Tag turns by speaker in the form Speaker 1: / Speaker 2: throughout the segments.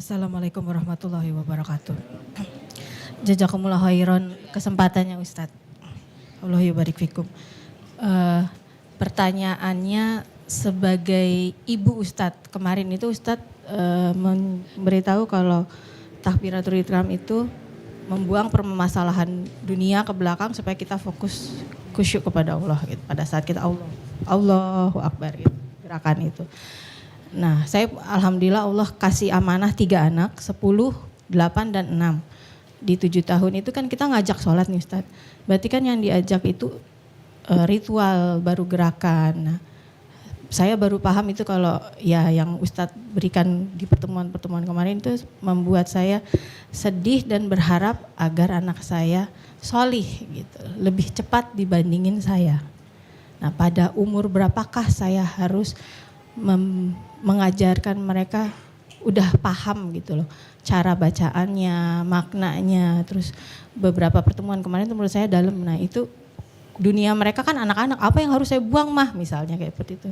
Speaker 1: Assalamualaikum warahmatullahi wabarakatuh. Jazakumullah khairan kesempatannya Ustadz. Allah yubarik fikum. Pertanyaannya sebagai ibu Ustadz, kemarin itu Ustadz memberitahu kalau takbiratul ihram itu membuang permasalahan dunia ke belakang supaya kita fokus khusyuk kepada Allah gitu. Pada saat kita Allahu Akbar gitu, gerakan itu. Nah, saya alhamdulillah Allah kasih amanah 3 anak, 10, 8 dan 6. Di 7 tahun itu kan kita ngajak sholat nih Ustadz. Berarti kan yang diajak itu ritual baru gerakan. Nah, saya baru paham itu kalau ya yang Ustadz berikan di pertemuan-pertemuan kemarin itu membuat saya sedih dan berharap agar anak saya solih gitu. Lebih cepat dibandingin saya. Nah, pada umur berapakah saya harus mengajarkan mereka udah paham gitu loh cara bacaannya, maknanya, terus beberapa pertemuan kemarin itu menurut saya dalam. Nah itu dunia mereka kan anak-anak, apa yang harus saya buang mah misalnya kayak seperti itu.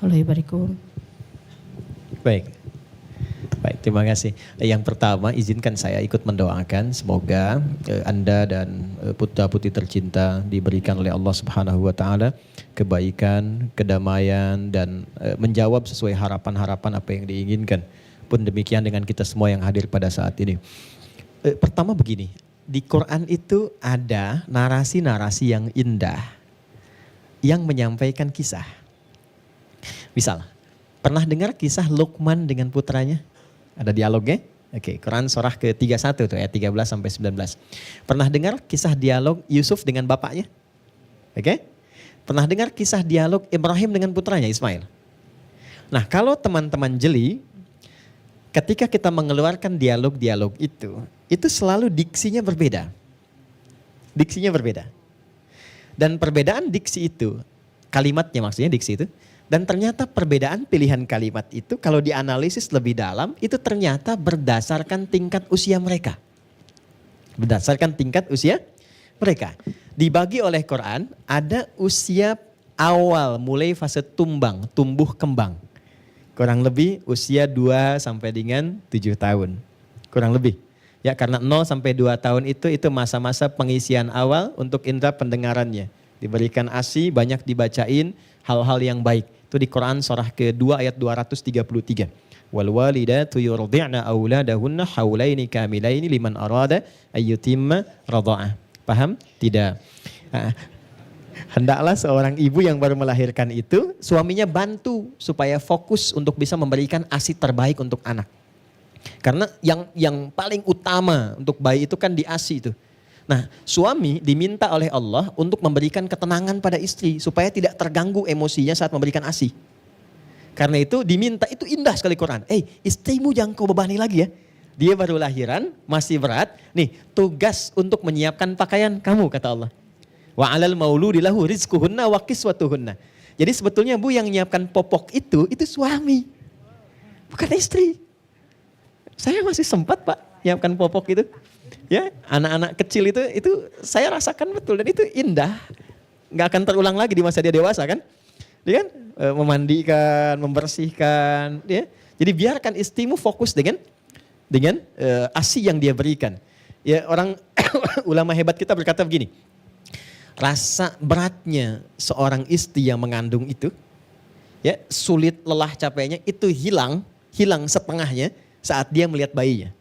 Speaker 1: Allahubarakatuh.
Speaker 2: Baik, terima kasih. Yang pertama izinkan saya ikut mendoakan semoga Anda dan putra-putri tercinta diberikan oleh Allah Subhanahu wa taala kebaikan, kedamaian dan menjawab sesuai harapan-harapan apa yang diinginkan. Pun demikian dengan kita semua yang hadir pada saat ini. Pertama begini, di Quran itu ada narasi-narasi yang indah yang menyampaikan kisah. Misal, pernah dengar kisah Luqman dengan putranya? Ada dialognya? Oke, Quran surah ke-31 tuh ayat 13 sampai 19. Pernah dengar kisah dialog Yusuf dengan bapaknya? Oke? Pernah dengar kisah dialog Ibrahim dengan putranya Ismail? Nah, kalau teman-teman jeli, ketika kita mengeluarkan dialog-dialog itu selalu diksinya berbeda. Diksinya berbeda. Dan perbedaan diksi itu, kalimatnya maksudnya diksi itu, dan ternyata perbedaan pilihan kalimat itu kalau dianalisis lebih dalam, itu ternyata berdasarkan tingkat usia mereka. Berdasarkan tingkat usia mereka. Dibagi oleh Quran, ada usia awal mulai fase tumbuh kembang. Kurang lebih usia 2 sampai dengan 7 tahun. Kurang lebih. Ya karena 0 sampai 2 tahun itu masa-masa pengisian awal untuk indera pendengarannya. Diberikan ASI, banyak dibacain hal-hal yang baik. Itu di Quran surah ke-2 ayat 233. Wal walidatu yurdi'na auladahunna haulaini kamilaini liman arada ayyutimma radha'ah. Paham? Tidak. Hendaklah seorang ibu yang baru melahirkan itu suaminya bantu supaya fokus untuk bisa memberikan ASI terbaik untuk anak. Karena yang paling utama untuk bayi itu kan di ASI itu. Nah, suami diminta oleh Allah untuk memberikan ketenangan pada istri supaya tidak terganggu emosinya saat memberikan ASI. Karena itu diminta, itu indah sekali Quran. Istrimu jangan kau bebani lagi ya. Dia baru lahiran, masih berat. Nih, tugas untuk menyiapkan pakaian kamu kata Allah. Wa 'alal mauludi lahu rizquhunna wa kiswatuhunna. Jadi sebetulnya Bu yang menyiapkan popok itu suami. Bukan istri. Saya masih sempat Pak menyiapkan popok itu. Ya, anak-anak kecil itu saya rasakan betul dan itu indah. Nggak akan terulang lagi di masa dia dewasa kan? Dia kan memandikan, membersihkan, ya. Jadi biarkan istrimu fokus dengan ASI yang dia berikan. Ya, orang ulama hebat kita berkata begini. Rasa beratnya seorang istri yang mengandung itu, ya, sulit, lelah, capeknya itu hilang setengahnya saat dia melihat bayinya.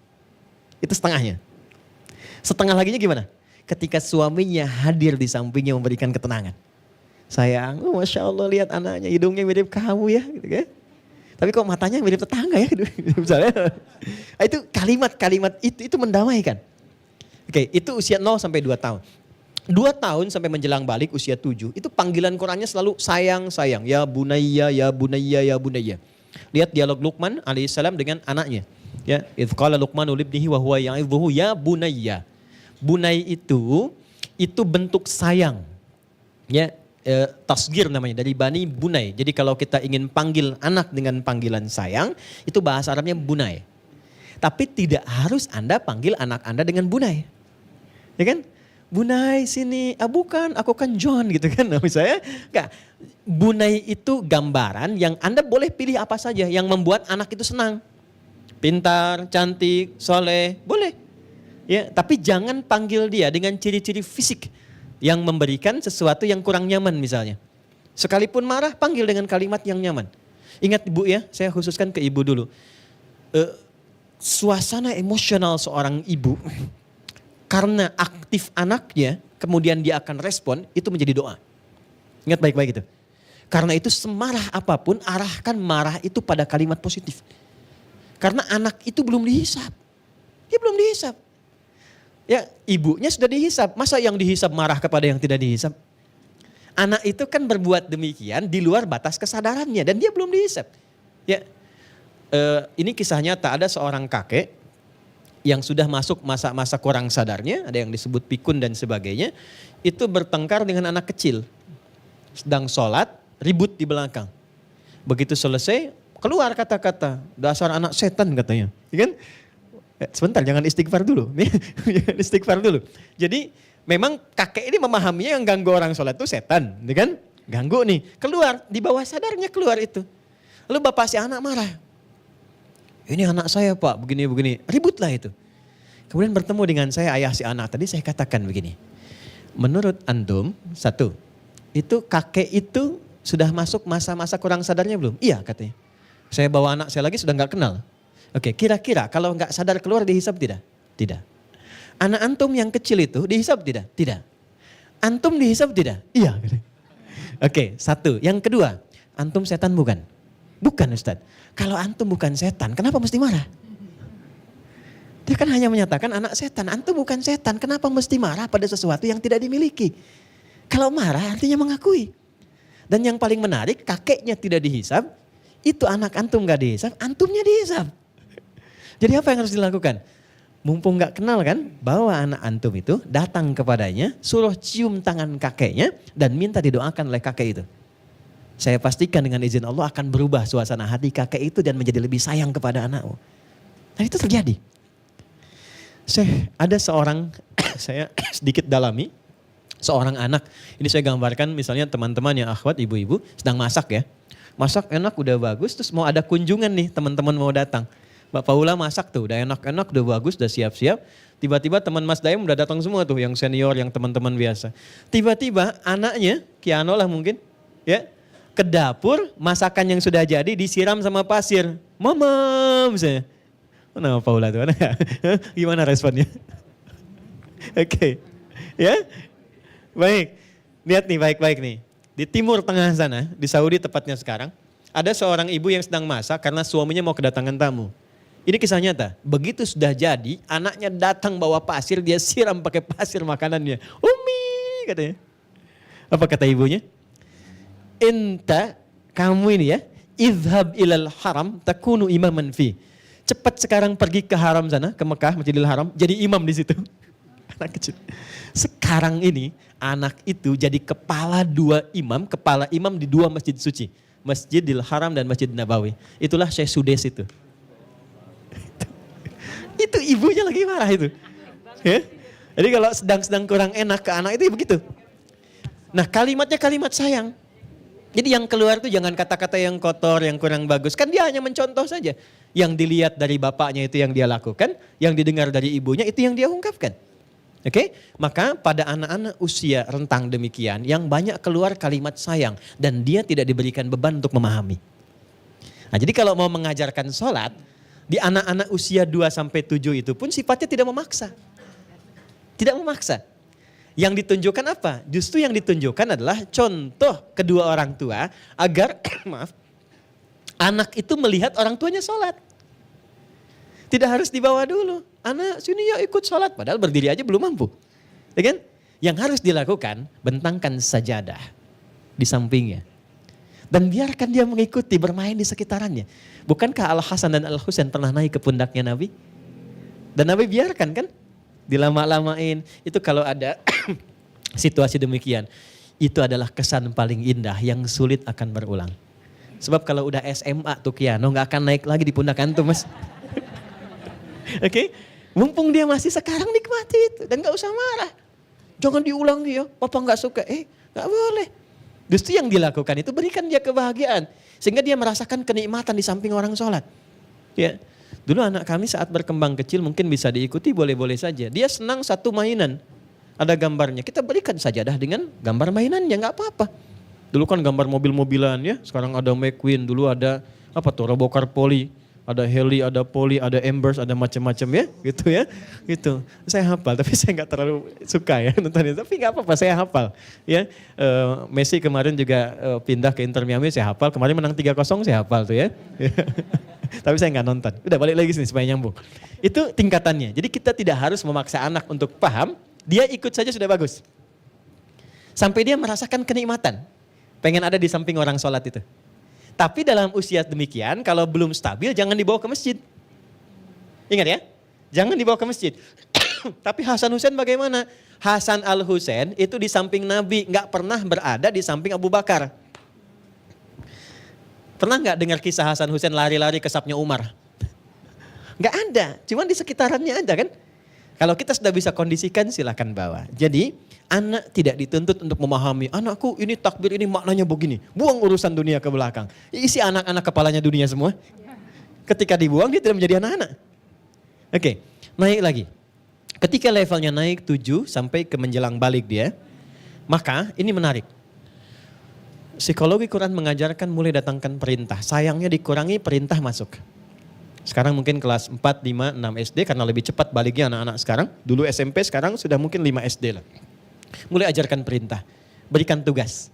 Speaker 2: Itu setengahnya. Setengah laginya gimana? Ketika suaminya hadir di sampingnya memberikan ketenangan. Sayang, Masya Allah lihat anaknya, hidungnya mirip kamu ya. Gitu kan? Tapi kok matanya mirip tetangga ya. Misalnya. Itu kalimat-kalimat itu mendamaikan. Oke, itu usia 0 sampai 2 tahun. 2 tahun sampai menjelang balik usia 7. Itu panggilan Qurannya selalu sayang, sayang. Ya bunayya, ya bunayya, ya bunayya. Lihat dialog Luqman alaihissalam dengan anaknya. Ya, idz qala Luqmanu libnihi wa huwa ya'idhuhu ya bunayya. Bunay itu bentuk sayang. Ya, tasgir namanya dari bani bunay. Jadi kalau kita ingin panggil anak dengan panggilan sayang, itu bahasa Arabnya bunay. Tapi tidak harus Anda panggil anak Anda dengan bunay. Ya kan? Bunay sini, bukan, aku kan John gitu kan. Nah, misalnya, enggak. Bunay itu gambaran yang Anda boleh pilih apa saja yang membuat anak itu senang. pintar, cantik, soleh, boleh. Ya, tapi jangan panggil dia dengan ciri-ciri fisik yang memberikan sesuatu yang kurang nyaman misalnya. Sekalipun marah, panggil dengan kalimat yang nyaman. Ingat ibu ya, saya khususkan ke ibu dulu. Suasana emosional seorang ibu, karena aktif anaknya, kemudian dia akan respon, itu menjadi doa. Ingat baik-baik itu. Karena itu semarah apapun, arahkan marah itu pada kalimat positif. Karena anak itu belum dihisap. Dia belum dihisap. Ya, ibunya sudah dihisap. Masa yang dihisap marah kepada yang tidak dihisap? Anak itu kan berbuat demikian di luar batas kesadarannya dan dia belum dihisap. Ya, ini kisah nyata, ada seorang kakek yang sudah masuk masa-masa kurang sadarnya, ada yang disebut pikun dan sebagainya, itu bertengkar dengan anak kecil. Sedang sholat, ribut di belakang. Begitu selesai, keluar kata-kata, dasar anak setan katanya. Ya kan? Sebentar, jangan istighfar dulu. Jangan istighfar dulu. Jadi memang kakek ini memahaminya yang ganggu orang sholat itu setan. Ya kan? Ganggu nih. Keluar, di bawah sadarnya keluar itu. Lalu bapak si anak marah. Ini anak saya pak, begini-begini. Ributlah itu. Kemudian bertemu dengan saya, ayah si anak. Tadi saya katakan begini. Menurut antum, satu, itu kakek itu sudah masuk masa-masa kurang sadarnya belum? Iya katanya. Saya bawa anak saya lagi sudah gak kenal. Oke, kira-kira kalau gak sadar keluar dihisap tidak? Tidak. Anak antum yang kecil itu dihisap tidak? Tidak. Antum dihisap tidak? Iya. Oke, satu. Yang kedua, antum setan bukan? Bukan Ustadz. Kalau antum bukan setan, kenapa mesti marah? Dia kan hanya menyatakan anak setan, antum bukan setan, kenapa mesti marah pada sesuatu yang tidak dimiliki? Kalau marah artinya mengakui. Dan yang paling menarik, kakeknya tidak dihisap, itu anak antum gak dihisap, antumnya dihisap. Jadi apa yang harus dilakukan? Mumpung gak kenal kan, bawa anak antum itu, datang kepadanya, suruh cium tangan kakeknya, dan minta didoakan oleh kakek itu. Saya pastikan dengan izin Allah akan berubah suasana hati kakek itu dan menjadi lebih sayang kepada anakmu. Dan itu terjadi. Ada seorang, saya sedikit dalami, seorang anak. Ini saya gambarkan misalnya teman-teman yang akhwat, ibu-ibu sedang masak ya. Masak enak udah bagus, terus mau ada kunjungan nih teman-teman mau datang. Mbak Paula masak tuh, udah enak-enak, udah bagus, udah siap-siap. Tiba-tiba teman Mas Daim udah datang semua tuh, yang senior, yang teman-teman biasa. Tiba-tiba anaknya, Kiano lah mungkin, ya, ke dapur, masakan yang sudah jadi disiram sama pasir. Mama, misalnya. Mana Paula tuh? Gimana responnya? Oke, ya, baik. Lihat nih baik-baik nih. Di timur tengah sana, di Saudi tepatnya sekarang, ada seorang ibu yang sedang masak karena suaminya mau kedatangan tamu. Ini kisah nyata. Begitu sudah jadi, anaknya datang bawa pasir, dia siram pakai pasir makanannya. Umi katanya. Apa kata ibunya? Inta, kamu ini ya, idhab ilal haram takunu imaman fi. Cepat sekarang pergi ke haram sana, ke Mekah, Masjidil Haram, jadi imam di situ. Anak kecil. Sekarang ini anak itu jadi kepala imam di 2 masjid suci. Masjidil Haram dan Masjid Nabawi. Itulah Syekh Sudes itu. Itu ibunya lagi marah itu. Ya? Jadi kalau sedang kurang enak ke anak itu ya begitu. Nah kalimatnya kalimat sayang. Jadi yang keluar itu jangan kata-kata yang kotor, yang kurang bagus. Kan dia hanya mencontoh saja. Yang dilihat dari bapaknya itu yang dia lakukan. Yang didengar dari ibunya itu yang dia ungkapkan. Oke, maka pada anak-anak usia rentang demikian yang banyak keluar kalimat sayang. Dan dia tidak diberikan beban untuk memahami. Nah jadi kalau mau mengajarkan sholat, di anak-anak usia 2-7 itu pun sifatnya tidak memaksa. Tidak memaksa. Yang ditunjukkan apa? Justru yang ditunjukkan adalah contoh kedua orang tua agar maaf, anak itu melihat orang tuanya sholat. Tidak harus dibawa dulu. Anak sini ya ikut sholat. Padahal berdiri aja belum mampu. Ya kan? Yang harus dilakukan, bentangkan sajadah di sampingnya. Dan biarkan dia mengikuti, bermain di sekitarannya. Bukankah Al-Hasan dan Al-Husain pernah naik ke pundaknya Nabi? Dan Nabi biarkan kan? Dilama-lamain. Itu kalau ada situasi demikian. Itu adalah kesan paling indah yang sulit akan berulang. Sebab kalau udah SMA tuh Kiano gak akan naik lagi di pundak antum mas. Oke? Mumpung dia masih sekarang nikmati itu. Dan gak usah marah. Jangan diulang ya, papa gak suka. Gak boleh. Justru yang dilakukan itu berikan dia kebahagiaan. Sehingga dia merasakan kenikmatan di samping orang sholat. Ya. Dulu anak kami saat berkembang kecil mungkin bisa diikuti boleh-boleh saja. Dia senang satu mainan, ada gambarnya. Kita berikan sajadah dengan gambar mainannya, nggak apa-apa. Dulu kan gambar mobil-mobilan ya, sekarang ada McQueen, dulu ada apa tuh, Robocar Poli, ada Heli, ada Poli, ada Embers, ada macam-macam ya, gitu ya. Gitu. Saya hafal, tapi saya nggak terlalu suka ya nontonnya. Tapi nggak apa-apa, saya hafal. Ya, Messi kemarin juga pindah ke Inter Miami, saya hafal. Kemarin menang 3-0, saya hafal tuh ya. Tapi saya nggak nonton. Udah balik lagi sini supaya nyambung. Itu tingkatannya. Jadi kita tidak harus memaksa anak untuk paham, dia ikut saja sudah bagus. Sampai dia merasakan kenikmatan. Pengen ada di samping orang sholat itu. Tapi dalam usia demikian, kalau belum stabil jangan dibawa ke masjid. Ingat ya, jangan dibawa ke masjid. Tapi Hasan Hussein bagaimana? Hasan al-Hussein itu di samping Nabi, nggak pernah berada di samping Abu Bakar. Pernah nggak dengar kisah Hasan Hussein lari-lari ke sapnya Umar? Nggak ada, cuman di sekitarannya aja kan. Kalau kita sudah bisa kondisikan silakan bawa. Jadi anak tidak dituntut untuk memahami, anakku ini takbir ini maknanya begini. Buang urusan dunia ke belakang. Isi anak-anak kepalanya dunia semua. Ketika dibuang dia tidak menjadi anak-anak. Oke, naik lagi. Ketika levelnya naik 7 sampai ke menjelang balik dia, maka ini menarik. Psikologi Quran mengajarkan mulai datangkan perintah. Sayangnya dikurangi perintah masuk. Sekarang mungkin kelas 4, 5, 6 SD karena lebih cepat baliknya anak-anak sekarang. Dulu SMP, sekarang sudah mungkin 5 SD lah. Mulai ajarkan perintah, berikan tugas.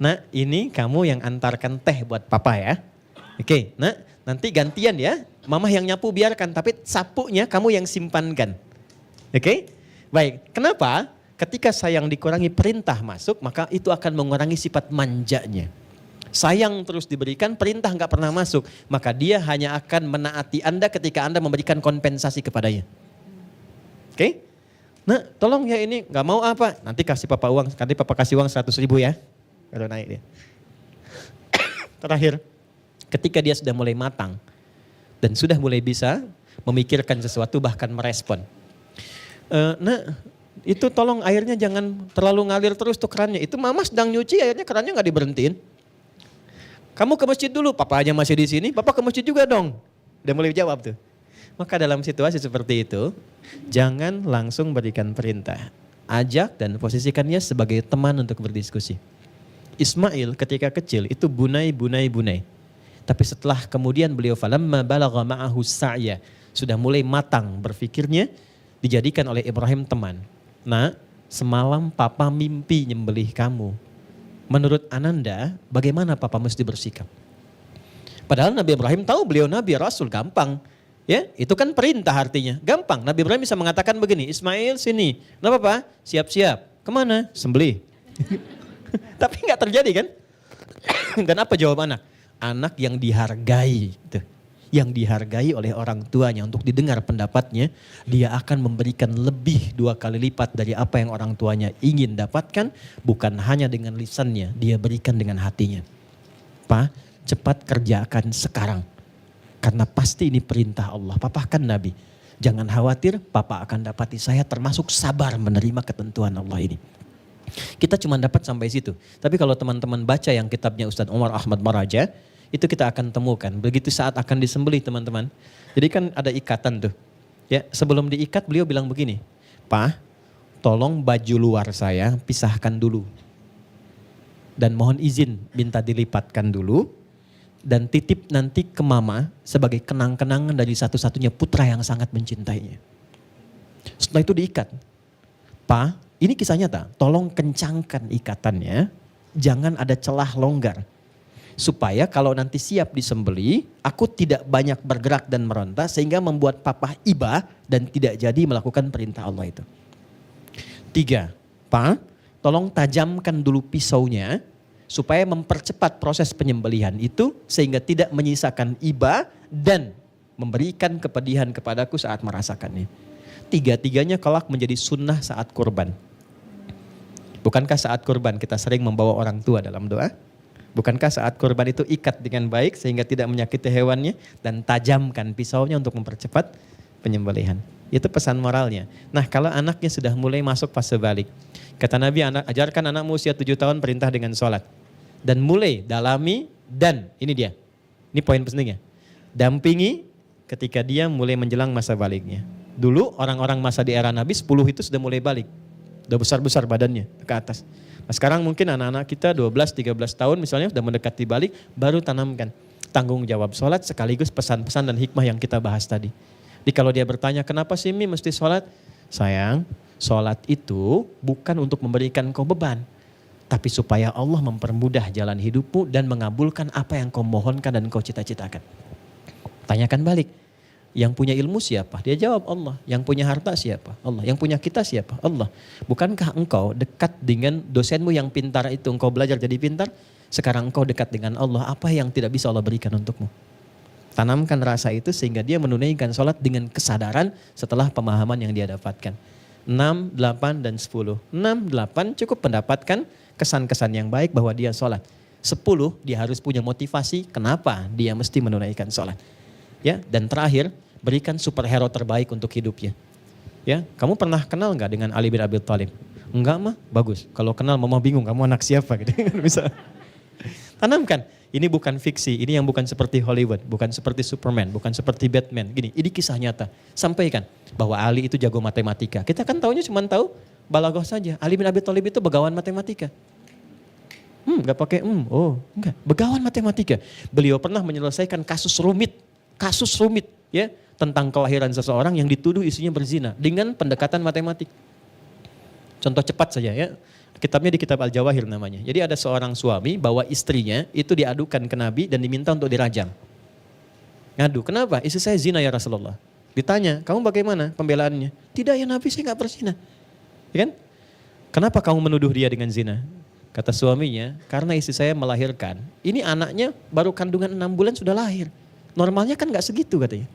Speaker 2: Nah ini kamu yang antarkan teh buat papa ya. Oke, nah nanti gantian ya. Mama yang nyapu biarkan, tapi sapunya kamu yang simpankan. Oke, baik. Kenapa? Ketika sayang dikurangi perintah masuk, maka itu akan mengurangi sifat manjanya. Sayang terus diberikan, perintah nggak pernah masuk, maka dia hanya akan menaati Anda ketika Anda memberikan kompensasi kepadanya. Oke? Nah, tolong ya ini nggak mau apa? Nanti kasih papa uang, nanti papa kasih uang 100.000 ya. Kalau naik dia. Terakhir, ketika dia sudah mulai matang dan sudah mulai bisa memikirkan sesuatu bahkan merespon. Nah, itu tolong airnya jangan terlalu ngalir terus tuh kerannya. Itu mama sedang nyuci airnya kerannya nggak diberhentiin. Kamu ke masjid dulu, papa aja masih di sini, papa ke masjid juga dong. Udah mulai jawab tuh. Maka dalam situasi seperti itu, jangan langsung berikan perintah. Ajak dan posisikannya sebagai teman untuk berdiskusi. Ismail ketika kecil itu bunai. Tapi setelah kemudian beliau falamma balagha ma'ahu sa'ya, sudah mulai matang berfikirnya, dijadikan oleh Ibrahim teman. Nah, semalam papa mimpi nyembelih kamu. Menurut Ananda, bagaimana papa mesti bersikap? Padahal Nabi Ibrahim tahu beliau Nabi Rasul, gampang. Ya, itu kan perintah artinya, gampang. Nabi Ibrahim bisa mengatakan begini, Ismail sini. Kenapa Pak? Siap-siap. Kemana? Sembelih. Tapi nggak terjadi kan? Dan apa jawab anak? Anak yang dihargai. Yang dihargai oleh orang tuanya untuk didengar pendapatnya, dia akan memberikan lebih 2 kali lipat dari apa yang orang tuanya ingin dapatkan, bukan hanya dengan lisannya, dia berikan dengan hatinya. Pak, cepat kerjakan sekarang. Karena pasti ini perintah Allah. Papa kan Nabi. Jangan khawatir, Papa akan dapati saya termasuk sabar menerima ketentuan Allah ini. Kita cuma dapat sampai situ. Tapi kalau teman-teman baca yang kitabnya Ustadz Umar Ahmad Maraja, itu kita akan temukan. Begitu saat akan disembelih teman-teman. Jadi kan ada ikatan tuh. Ya, sebelum diikat beliau bilang begini, Pak, tolong baju luar saya pisahkan dulu. Dan mohon izin minta dilipatkan dulu. Dan titip nanti ke mama sebagai kenang-kenangan dari satu-satunya putra yang sangat mencintainya. Setelah itu diikat. Pak, ini kisah nyata, tolong kencangkan ikatannya. Jangan ada celah longgar. Supaya kalau nanti siap disembeli, aku tidak banyak bergerak dan meronta sehingga membuat papa iba dan tidak jadi melakukan perintah Allah itu. 3, Pak, tolong tajamkan dulu pisaunya supaya mempercepat proses penyembelihan itu sehingga tidak menyisakan iba dan memberikan kepedihan kepadaku saat merasakannya. 3-tiganya kelak menjadi sunnah saat kurban. Bukankah saat kurban kita sering membawa orang tua dalam doa? Bukankah saat kurban itu ikat dengan baik sehingga tidak menyakiti hewannya dan tajamkan pisaunya untuk mempercepat penyembelihan. Itu pesan moralnya. Nah kalau anaknya sudah mulai masuk fase balik. Kata Nabi, ajarkan anakmu usia 7 tahun perintah dengan sholat. Dan mulai dalami dan ini dia. Ini poin pentingnya. Dampingi, ketika dia mulai menjelang masa baliknya. Dulu orang-orang masa di era Nabi 10 itu sudah mulai balik. Udah besar-besar badannya ke atas. Nah, sekarang mungkin anak-anak kita 12-13 tahun misalnya sudah mendekati balik, baru tanamkan tanggung jawab sholat sekaligus pesan-pesan dan hikmah yang kita bahas tadi. Jadi kalau dia bertanya, kenapa sih Mi mesti sholat? Sayang, sholat itu bukan untuk memberikan kau beban. Tapi supaya Allah mempermudah jalan hidupmu dan mengabulkan apa yang kau mohonkan dan kau cita-citakan. Tanyakan balik, yang punya ilmu siapa? Dia jawab Allah. Yang punya harta siapa? Allah. Yang punya kita siapa? Allah. Bukankah engkau dekat dengan dosenmu yang pintar itu? Engkau belajar jadi pintar? Sekarang engkau dekat dengan Allah. Apa yang tidak bisa Allah berikan untukmu? Tanamkan rasa itu sehingga dia menunaikan sholat dengan kesadaran setelah pemahaman yang dia dapatkan. 6, 8, dan 10. 6, 8 cukup mendapatkan kesan-kesan yang baik bahwa dia sholat. 10 dia harus punya motivasi kenapa dia mesti menunaikan sholat. Ya, dan terakhir berikan superhero terbaik untuk hidupnya. Ya, kamu pernah kenal nggak dengan Ali bin Abi Thalib? Enggak mah, bagus. Kalau kenal mama bingung kamu anak siapa gitu. Bisa. Tanamkan. Ini bukan fiksi, ini yang bukan seperti Hollywood, bukan seperti Superman, bukan seperti Batman. Gini, ini kisah nyata. Sampaikan bahwa Ali itu jago matematika. Kita kan taunya cuma tahu balaghah saja. Ali bin Abi Thalib itu begawan matematika. Enggak pakai enggak. Begawan matematika. Beliau pernah menyelesaikan kasus rumit ya tentang kelahiran seseorang yang dituduh istrinya berzina dengan pendekatan matematik. Contoh cepat saja ya. Kitabnya di kitab Al-Jawahir namanya. Jadi ada seorang suami bawa istrinya itu diadukan ke Nabi dan diminta untuk dirajam. Ngadu, kenapa? Istri saya zina ya Rasulullah. Ditanya, kamu bagaimana pembelaannya? Tidak ya Nabi, saya gak berzina. Ya kan? Kenapa kamu menuduh dia dengan zina? Kata suaminya, karena istri saya melahirkan. Ini anaknya baru kandungan 6 bulan sudah lahir. Normalnya kan gak segitu katanya.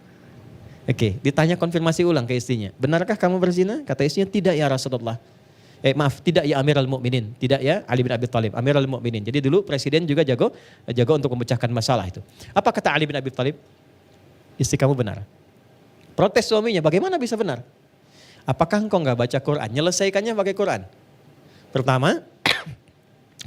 Speaker 2: Oke, ditanya konfirmasi ulang ke istrinya. Benarkah kamu berzina? Kata istrinya, tidak ya Rasulullah. Tidak ya Amirul Mukminin, tidak ya Ali bin Abi Thalib, Amirul Mukminin. Jadi dulu presiden juga jago untuk memecahkan masalah itu. Apa kata Ali bin Abi Thalib? Istri kamu benar. Protes suaminya, bagaimana bisa benar? Apakah engkau enggak baca Quran? Nyelesaikannya pakai Quran. Pertama,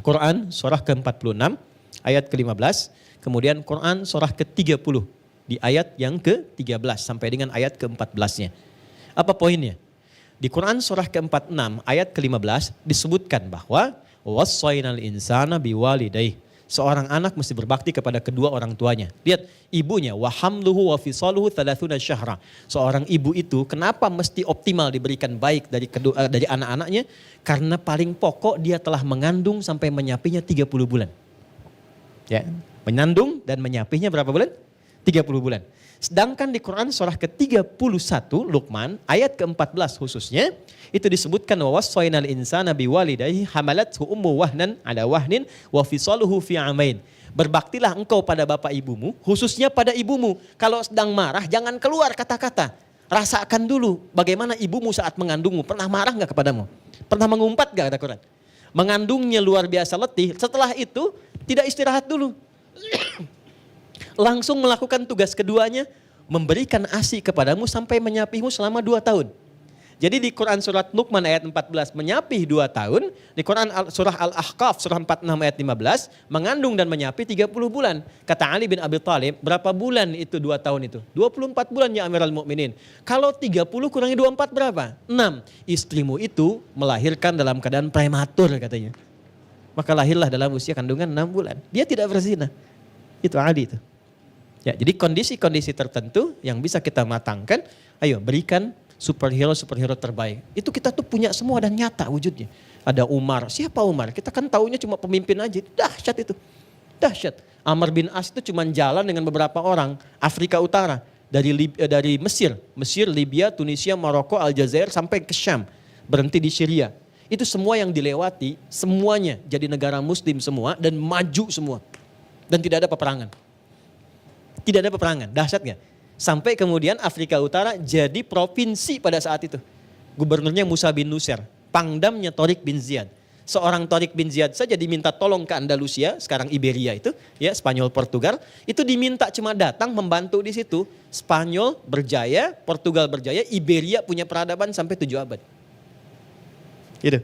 Speaker 2: Quran surah ke-46 ayat ke-15, kemudian Quran surah ke-30 di ayat yang ke-13 sampai dengan ayat ke-14-nya. Apa poinnya? Di Quran surah ke-46 ayat ke-15 disebutkan bahwa wassaynal insana biwalidayhi. Seorang anak mesti berbakti kepada kedua orang tuanya. Lihat ibunya wa hamluhu wa fisaluhu 30 syahra. Seorang ibu itu kenapa mesti optimal diberikan baik dari anak-anaknya? Karena paling pokok dia telah mengandung sampai menyapinya 30 bulan. Ya, mengandung dan menyapinya berapa bulan? 30 bulan. Sedangkan di Quran surah ke-31 Luqman ayat ke-14 khususnya itu disebutkan wa wassaynal insana biwalidayhi hamalathu ummu wahnan ala wahnin wa fisaluhu fi amain. Berbaktilah engkau pada bapak ibumu, khususnya pada ibumu. Kalau sedang marah jangan keluar kata-kata. Rasakan dulu bagaimana ibumu saat mengandungmu. Pernah marah enggak kepadamu? Pernah mengumpat enggak kata Quran? Mengandungnya luar biasa letih, setelah itu tidak istirahat dulu. Langsung melakukan tugas keduanya, memberikan ASI kepadamu sampai menyapimu selama 2 tahun. Jadi di Quran surat Luqman ayat 14 menyapih 2 tahun, di Quran surah Al-Ahqaf surah 46 ayat 15 mengandung dan menyapi 30 bulan. Kata Ali bin Abi Thalib, berapa bulan itu 2 tahun itu? 24 bulan ya Amirul Mukminin. Kalau 30 kurangi 24 berapa? 6. Istrimu itu melahirkan dalam keadaan prematur katanya. Maka lahirlah dalam usia kandungan 6 bulan. Dia tidak berzina. Itu Ali itu. Ya, jadi kondisi-kondisi tertentu yang bisa kita matangkan, ayo berikan superhero terbaik. Itu kita tuh punya semua dan nyata wujudnya. Ada Umar, siapa Umar? Kita kan taunya cuma pemimpin aja, dahsyat itu. Dahsyat. Amr bin As itu cuma jalan dengan beberapa orang Afrika Utara. Dari Mesir, Libya, Tunisia, Maroko, Aljazair sampai ke Syam. Berhenti di Syria. Itu semua yang dilewati, semuanya jadi negara muslim semua dan maju semua. Dan tidak ada peperangan. Tidak ada peperangan, dahsyat gak? Sampai kemudian Afrika Utara jadi provinsi pada saat itu. Gubernurnya Musa bin Nusair, pangdamnya Tariq bin Ziyad. Seorang Tariq bin Ziyad saja diminta tolong ke Andalusia, sekarang Iberia itu, ya Spanyol, Portugal. Itu diminta cuma datang membantu di situ. Spanyol berjaya, Portugal berjaya, Iberia punya peradaban sampai 7 abad. Gitu.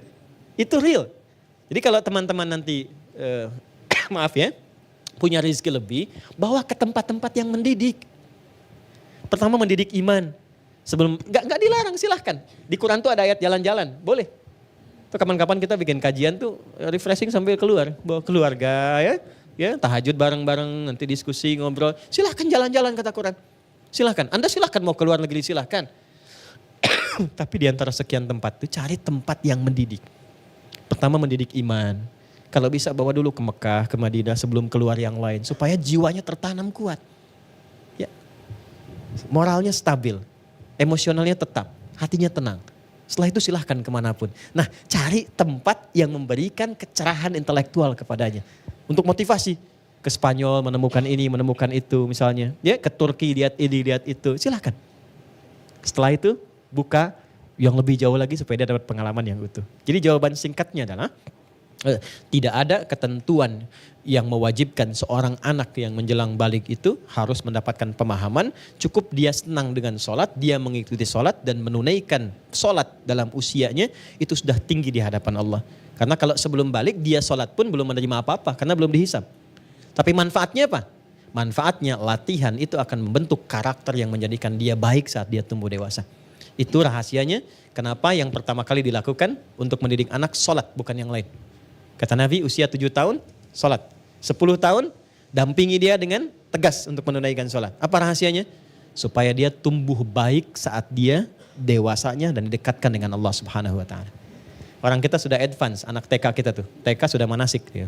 Speaker 2: Itu real. Jadi kalau teman-teman nanti, maaf ya, punya rezeki lebih, bawa ke tempat-tempat yang mendidik. Pertama mendidik iman. Sebelum nggak dilarang, silahkan. Di Quran tuh ada ayat jalan-jalan, boleh. Tuh kapan-kapan kita bikin kajian tuh refreshing sambil keluar, bawa keluarga ya tahajud bareng-bareng, nanti diskusi ngobrol. Silahkan jalan-jalan kata Quran. Silahkan. Anda silahkan mau keluar negeri silahkan. Tapi di antara sekian tempat tuh cari tempat yang mendidik. Pertama mendidik iman. Kalau bisa bawa dulu ke Mekah, ke Madinah sebelum keluar yang lain supaya jiwanya tertanam kuat. Ya. Moralnya stabil, emosionalnya tetap, hatinya tenang. Setelah itu silahkan kemanapun. Nah, cari tempat yang memberikan kecerahan intelektual kepadanya. Untuk motivasi. Ke Spanyol menemukan ini, menemukan itu misalnya. Ya, ke Turki lihat ini, lihat itu. Silahkan. Setelah itu buka yang lebih jauh lagi supaya dia dapat pengalaman yang utuh. Jadi jawaban singkatnya adalah tidak ada ketentuan yang mewajibkan seorang anak yang menjelang balik itu harus mendapatkan pemahaman. Cukup dia senang dengan sholat, dia mengikuti sholat dan menunaikan sholat dalam usianya itu sudah tinggi di hadapan Allah. Karena kalau sebelum balik dia sholat pun belum menerima apa-apa karena belum dihisab. Tapi manfaatnya apa? Manfaatnya latihan itu akan membentuk karakter yang menjadikan dia baik saat dia tumbuh dewasa. Itu rahasianya kenapa yang pertama kali dilakukan untuk mendidik anak sholat bukan yang lain. Kata Nabi usia 7 tahun sholat. 10 tahun dampingi dia dengan tegas untuk menunaikan sholat. Apa rahasianya? Supaya dia tumbuh baik saat dia dewasanya dan didekatkan dengan Allah Subhanahu wa taala. Orang kita sudah advance, anak TK kita tuh. TK sudah manasik dia.